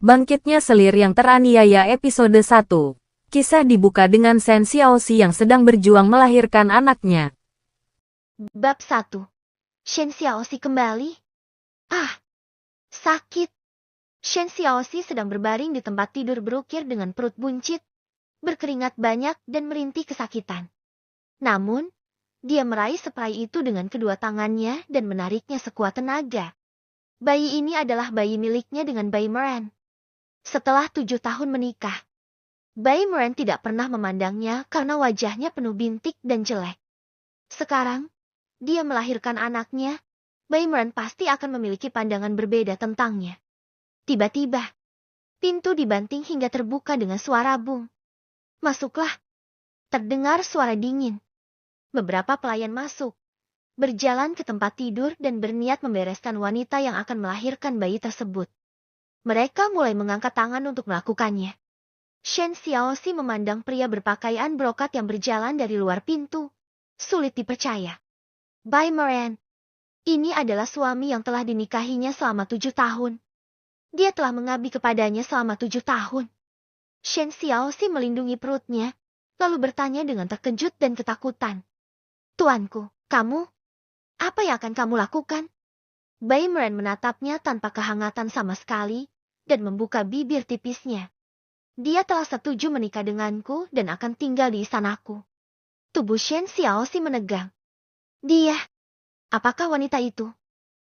Bangkitnya Selir yang Teraniaya episode 1. Kisah dibuka dengan Shen Xiaoxi yang sedang berjuang melahirkan anaknya. Bab 1. Shen Xiaoxi kembali. Sakit. Shen Xiaoxi sedang berbaring di tempat tidur berukir dengan perut buncit, berkeringat banyak dan merintih kesakitan. Namun, dia meraih spray itu dengan kedua tangannya dan menariknya sekuat tenaga. Bayi ini adalah bayi miliknya dengan Bai Meran. Setelah 7 tahun menikah, Bai Meran tidak pernah memandangnya karena wajahnya penuh bintik dan jelek. Sekarang, dia melahirkan anaknya, Bai Meran pasti akan memiliki pandangan berbeda tentangnya. Tiba-tiba, pintu dibanting hingga terbuka dengan suara bung. Masuklah. Terdengar suara dingin. Beberapa pelayan masuk, berjalan ke tempat tidur dan berniat membereskan wanita yang akan melahirkan bayi tersebut. Mereka mulai mengangkat tangan untuk melakukannya. Shen Xiaoxi memandang pria berpakaian brokat yang berjalan dari luar pintu. Sulit dipercaya. Bai Meran. Ini adalah suami yang telah dinikahinya selama 7 tahun. Dia telah mengabdi kepadanya selama 7 tahun. Shen Xiaoxi melindungi perutnya, lalu bertanya dengan terkejut dan ketakutan. Tuanku, kamu? Apa yang akan kamu lakukan? Bai Meran menatapnya tanpa kehangatan sama sekali, dan membuka bibir tipisnya. Dia telah setuju menikah denganku dan akan tinggal di istanaku. Tubuh Shen Xiaoxi menegang. Dia, apakah wanita itu?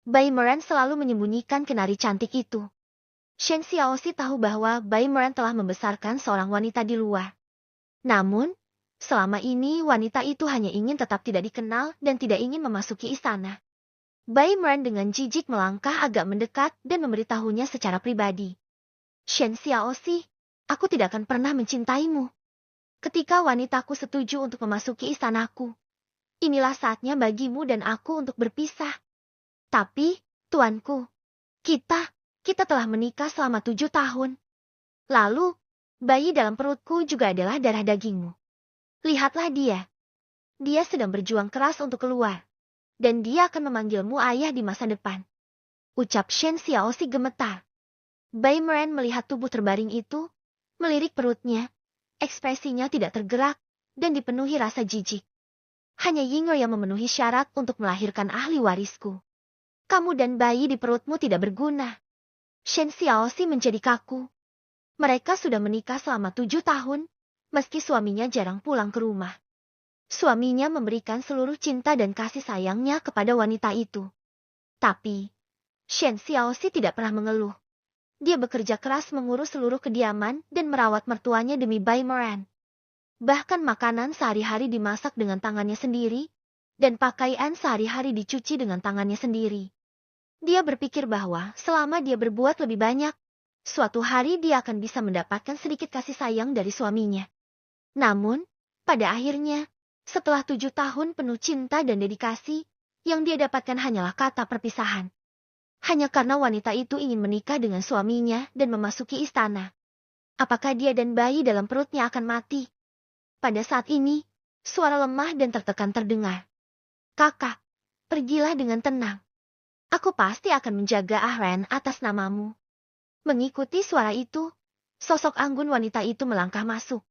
Bai Meran selalu menyembunyikan kenari cantik itu. Shen Xiaoxi tahu bahwa Bai Meran telah membesarkan seorang wanita di luar. Namun, selama ini wanita itu hanya ingin tetap tidak dikenal dan tidak ingin memasuki istana. Bai Meran dengan jijik melangkah agak mendekat dan memberitahunya secara pribadi. Shen Xiaoxi, aku tidak akan pernah mencintaimu. Ketika wanitaku setuju untuk memasuki istanaku, inilah saatnya bagimu dan aku untuk berpisah. Tapi, tuanku, kita telah menikah selama 7 tahun. Lalu, bayi dalam perutku juga adalah darah dagingmu. Lihatlah dia. Dia sedang berjuang keras untuk keluar. Dan dia akan memanggilmu ayah di masa depan. Ucap Shen Xiaoxi gemetar. Bai Meran melihat tubuh terbaring itu, melirik perutnya. Ekspresinya tidak tergerak, dan dipenuhi rasa jijik. Hanya Yinger yang memenuhi syarat untuk melahirkan ahli warisku. Kamu dan bayi di perutmu tidak berguna. Shen Xiaoxi menjadi kaku. Mereka sudah menikah selama 7 tahun, meski suaminya jarang pulang ke rumah. Suaminya memberikan seluruh cinta dan kasih sayangnya kepada wanita itu. Tapi, Shen Xiaoxi tidak pernah mengeluh. Dia bekerja keras mengurus seluruh kediaman dan merawat mertuanya demi Bai Meran. Bahkan makanan sehari-hari dimasak dengan tangannya sendiri, dan pakaian sehari-hari dicuci dengan tangannya sendiri. Dia berpikir bahwa selama dia berbuat lebih banyak, suatu hari dia akan bisa mendapatkan sedikit kasih sayang dari suaminya. Namun, pada akhirnya, setelah 7 tahun penuh cinta dan dedikasi, yang dia dapatkan hanyalah kata perpisahan. Hanya karena wanita itu ingin menikah dengan suaminya dan memasuki istana. Apakah dia dan bayi dalam perutnya akan mati? Pada saat ini, suara lemah dan tertekan terdengar. Kakak, pergilah dengan tenang. Aku pasti akan menjaga Ahran atas namamu. Mengikuti suara itu, sosok anggun wanita itu melangkah masuk.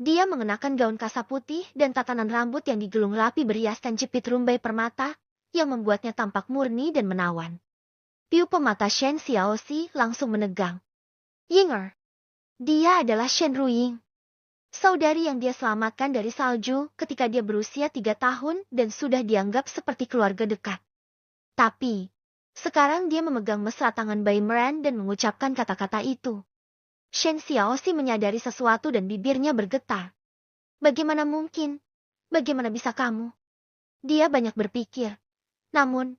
Dia mengenakan gaun kasa putih dan tatanan rambut yang digelung rapi berhiaskan jepit rumbai permata, yang membuatnya tampak murni dan menawan. Piu pemata Shen Xiaoxi langsung menegang. Yinger. Dia adalah Shen Ruying. Saudari yang dia selamatkan dari salju ketika dia berusia 3 tahun dan sudah dianggap seperti keluarga dekat. Tapi, sekarang dia memegang mesra tangan Bai Meran dan mengucapkan kata-kata itu. Shen Xiaoxi menyadari sesuatu dan bibirnya bergetar. Bagaimana mungkin? Bagaimana bisa kamu? Dia banyak berpikir. Namun,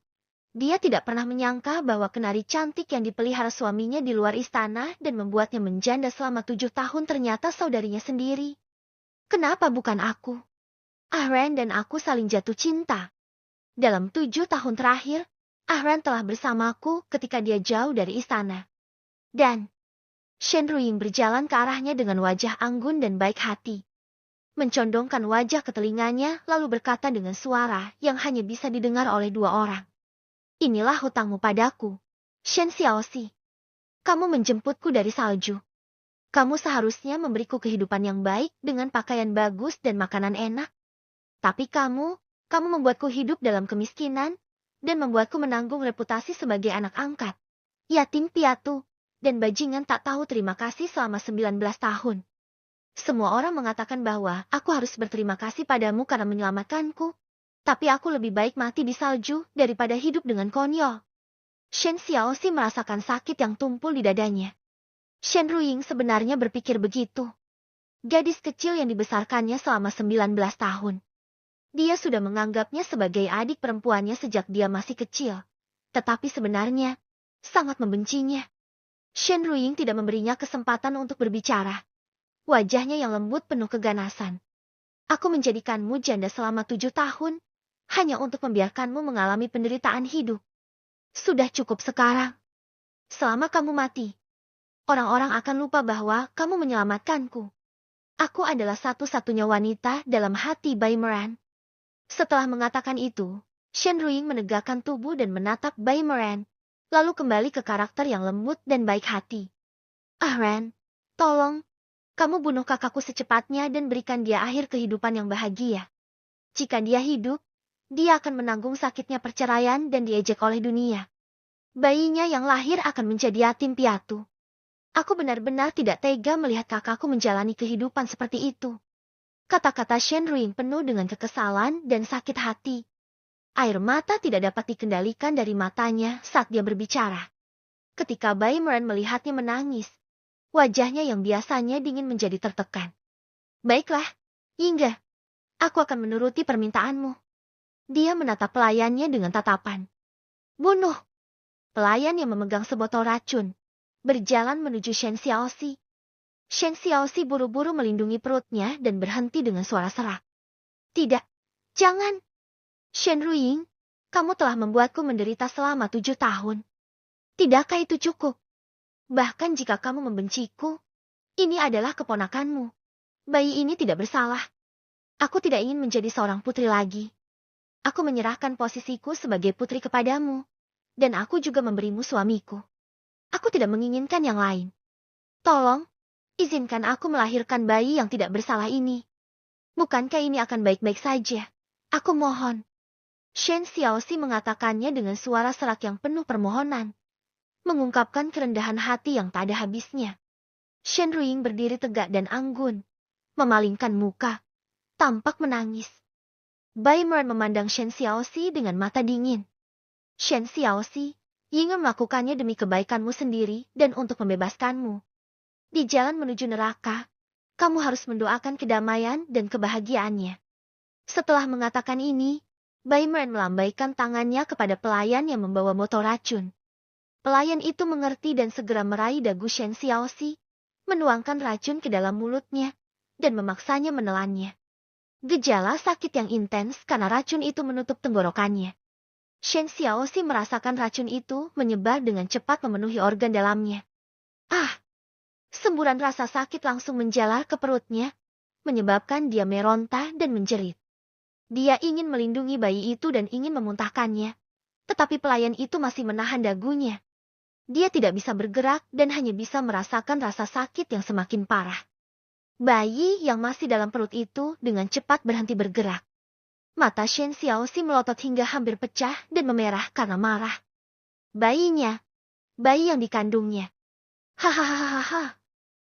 dia tidak pernah menyangka bahwa kenari cantik yang dipelihara suaminya di luar istana dan membuatnya menjanda selama 7 tahun ternyata saudarinya sendiri. Kenapa bukan aku? Ahran dan aku saling jatuh cinta. Dalam 7 tahun terakhir, Ahran telah bersamaku ketika dia jauh dari istana. Dan Shen Ruying berjalan ke arahnya dengan wajah anggun dan baik hati. Mencondongkan wajah ke telinganya lalu berkata dengan suara yang hanya bisa didengar oleh 2 orang. Inilah hutangmu padaku, Shen Xiaoxi. Kamu menjemputku dari salju. Kamu seharusnya memberiku kehidupan yang baik dengan pakaian bagus dan makanan enak. Tapi kamu membuatku hidup dalam kemiskinan dan membuatku menanggung reputasi sebagai anak angkat, yatim piatu, dan bajingan tak tahu terima kasih selama 19 tahun. Semua orang mengatakan bahwa aku harus berterima kasih padamu karena menyelamatkanku. Tapi aku lebih baik mati di salju daripada hidup dengan konyol. Shen Xiaoxi merasakan sakit yang tumpul di dadanya. Shen Ruying sebenarnya berpikir begitu. Gadis kecil yang dibesarkannya selama 19 tahun. Dia sudah menganggapnya sebagai adik perempuannya sejak dia masih kecil. Tetapi sebenarnya, sangat membencinya. Shen Ruying tidak memberinya kesempatan untuk berbicara. Wajahnya yang lembut penuh keganasan. Aku menjadikanmu janda selama 7 tahun, hanya untuk membiarkanmu mengalami penderitaan hidup. Sudah cukup sekarang. Selama kamu mati, orang-orang akan lupa bahwa kamu menyelamatkanku. Aku adalah satu-satunya wanita dalam hati Bai Meran. Setelah mengatakan itu, Shen Ruying menegakkan tubuh dan menatap Bai Meran, lalu kembali ke karakter yang lembut dan baik hati. Ah Ran, tolong, kamu bunuh kakakku secepatnya dan berikan dia akhir kehidupan yang bahagia. Jika dia hidup, dia akan menanggung sakitnya perceraian dan diejek oleh dunia. Bayinya yang lahir akan menjadi yatim piatu. Aku benar-benar tidak tega melihat kakakku menjalani kehidupan seperti itu. Kata-kata Shen Ruying penuh dengan kekesalan dan sakit hati. Air mata tidak dapat dikendalikan dari matanya saat dia berbicara. Ketika Bai Meran melihatnya menangis, wajahnya yang biasanya dingin menjadi tertekan. Baiklah, Yingge. Aku akan menuruti permintaanmu. Dia menatap pelayannya dengan tatapan. Bunuh. Pelayan yang memegang sebotol racun berjalan menuju Shen Xiaoxi. Shen Xiaoxi buru-buru melindungi perutnya dan berhenti dengan suara serak. Tidak, jangan. Shen Ruying, kamu telah membuatku menderita selama 7 tahun. Tidakkah itu cukup? Bahkan jika kamu membenciku, ini adalah keponakanmu. Bayi ini tidak bersalah. Aku tidak ingin menjadi seorang putri lagi. Aku menyerahkan posisiku sebagai putri kepadamu, dan aku juga memberimu suamiku. Aku tidak menginginkan yang lain. Tolong, izinkan aku melahirkan bayi yang tidak bersalah ini. Bukankah ini akan baik-baik saja? Aku mohon. Shen Xiaoxi mengatakannya dengan suara serak yang penuh permohonan, mengungkapkan kerendahan hati yang tak ada habisnya. Shen Ruying berdiri tegak dan anggun, memalingkan muka, tampak menangis. Bai Meran memandang Shen Xiaoxi dengan mata dingin. Shen Xiaoxi, Yingge melakukannya demi kebaikanmu sendiri dan untuk membebaskanmu. Di jalan menuju neraka, kamu harus mendoakan kedamaian dan kebahagiaannya. Setelah mengatakan ini, Bai Meran melambaikan tangannya kepada pelayan yang membawa botol racun. Pelayan itu mengerti dan segera meraih dagu Shen Xiaoxi, menuangkan racun ke dalam mulutnya, dan memaksanya menelannya. Gejala sakit yang intens karena racun itu menutup tenggorokannya. Shen Xiaoxi merasakan racun itu menyebar dengan cepat memenuhi organ dalamnya. Ah! Semburan rasa sakit langsung menjalar ke perutnya, menyebabkan dia meronta dan menjerit. Dia ingin melindungi bayi itu dan ingin memuntahkannya, tetapi pelayan itu masih menahan dagunya. Dia tidak bisa bergerak dan hanya bisa merasakan rasa sakit yang semakin parah. Bayi yang masih dalam perut itu dengan cepat berhenti bergerak. Mata Shen Xiaoxi melotot hingga hampir pecah dan memerah karena marah. Bayinya, bayi yang dikandungnya. Hahaha.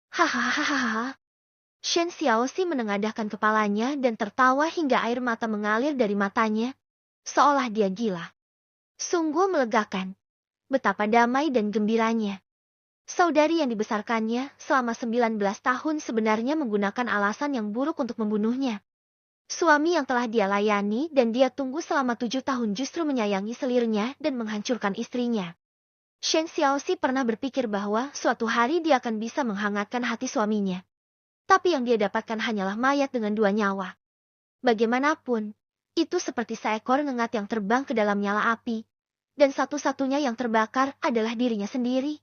Hahaha. Shen Xiaoxi menengadahkan kepalanya dan tertawa hingga air mata mengalir dari matanya, seolah dia gila. Sungguh melegakan. Betapa damai dan gembiranya. Saudari yang dibesarkannya selama 19 tahun sebenarnya menggunakan alasan yang buruk untuk membunuhnya. Suami yang telah dia layani dan dia tunggu selama 7 tahun justru menyayangi selirnya dan menghancurkan istrinya. Shen Xiaoxi pernah berpikir bahwa suatu hari dia akan bisa menghangatkan hati suaminya. Tapi yang dia dapatkan hanyalah mayat dengan 2 nyawa. Bagaimanapun, itu seperti seekor ngengat yang terbang ke dalam nyala api, dan satu-satunya yang terbakar adalah dirinya sendiri.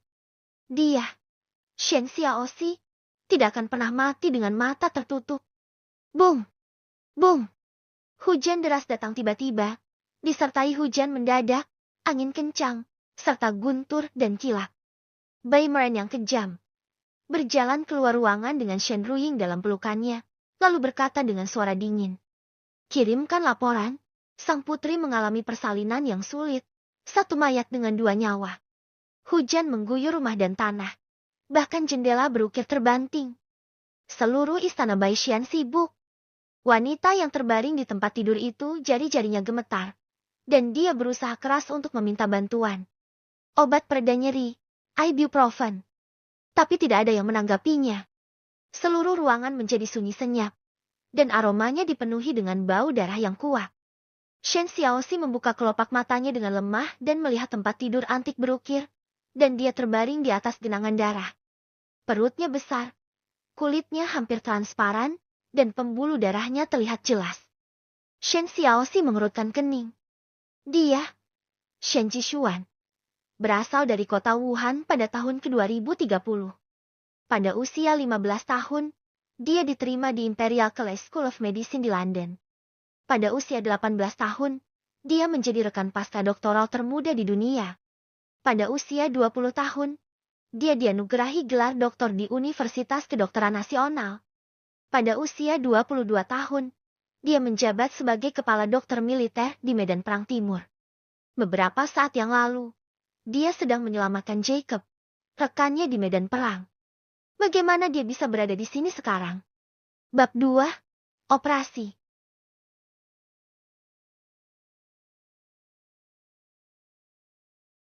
Dia, Shen Xiaoxi, tidak akan pernah mati dengan mata tertutup. Bung! Bung! Hujan deras datang tiba-tiba, disertai hujan mendadak, angin kencang, serta guntur dan kilat. Baimaran yang kejam berjalan keluar ruangan dengan Shen Ruying dalam pelukannya, lalu berkata dengan suara dingin. Kirimkan laporan. Sang putri mengalami persalinan yang sulit. Satu mayat dengan 2 nyawa. Hujan mengguyur rumah dan tanah. Bahkan jendela berukir terbanting. Seluruh istana Baishan sibuk. Wanita yang terbaring di tempat tidur itu jari-jarinya gemetar. Dan dia berusaha keras untuk meminta bantuan. Obat pereda nyeri, ibuprofen. Tapi tidak ada yang menanggapinya. Seluruh ruangan menjadi sunyi senyap. Dan aromanya dipenuhi dengan bau darah yang kuat. Shen Xiaoxi membuka kelopak matanya dengan lemah dan melihat tempat tidur antik berukir. Dan dia terbaring di atas genangan darah. Perutnya besar. Kulitnya hampir transparan. Dan pembuluh darahnya terlihat jelas. Shen Xiaoxi mengerutkan kening. Dia, Shen Jishuan, berasal dari kota Wuhan pada tahun ke-2030. Pada usia 15 tahun, dia diterima di Imperial College School of Medicine di London. Pada usia 18 tahun, dia menjadi rekan pasca doktoral termuda di dunia. Pada usia 20 tahun, dia dianugerahi gelar doktor di Universitas Kedokteran Nasional. Pada usia 22 tahun, dia menjabat sebagai kepala dokter militer di medan perang timur. Beberapa saat yang lalu, dia sedang menyelamatkan Jacob, rekannya di medan perang. Bagaimana dia bisa berada di sini sekarang? Bab 2, Operasi.